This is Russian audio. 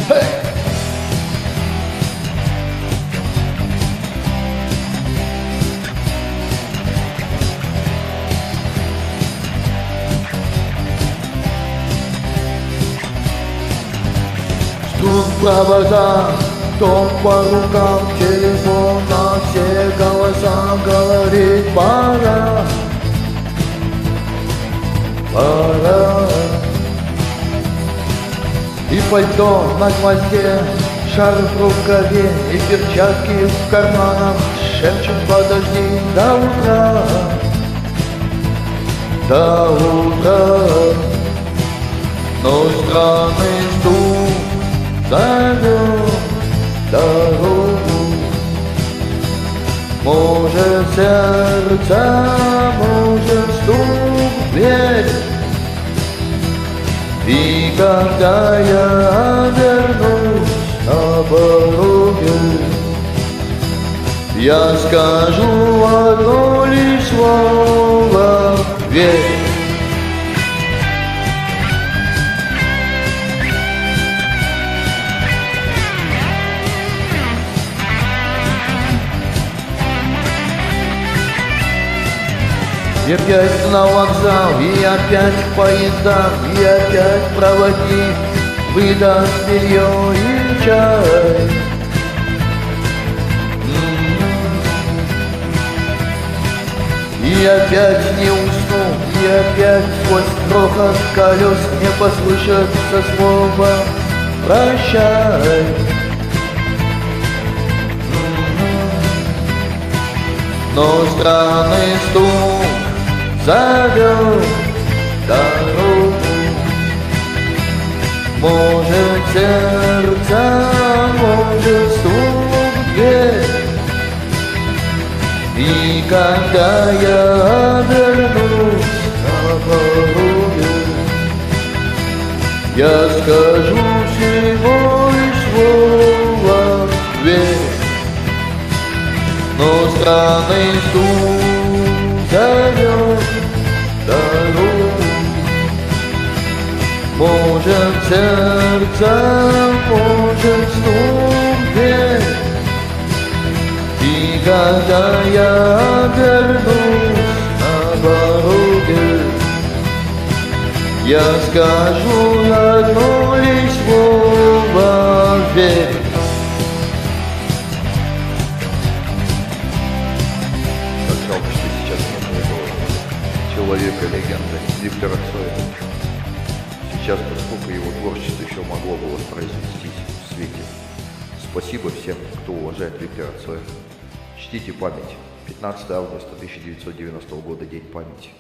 Ждут провода, дом по рукам, телефон на все голоса говорит: пора, пора. И пальто на гвозде, шарф в рукаве и перчатки в карманах шепчут: подожди до утра, до утра. Но странный стук зовет дорогу. Может сердце, может стук в дверь. И когда я вернусь на пороге, я скажу одно лишь слово: верь. И опять на вокзал, и опять в поездах, и опять проводник выдаст белье и чай. И опять не усну, и опять сквозь грохот колес не послышится слово: прощай. Но странный стук зовет дорогу. Может сердце, может стук в дверь. И когда я вернусь на пороге, я скажу всего лишь слово: верь. Но странный стук зовет дорогу. Может сердце, может стук в дверь. И когда я вернусь на пороге, я скажу одно лишь слово: верь. Жалко, что сейчас нет этого человека-легенды Виктора Цоя. Сейчас бы сколько его творчества еще могло бы воспроизвестись в свете. Спасибо всем, кто уважает Виктора Цоя. Чтите память. 15 августа 1990 года, День памяти.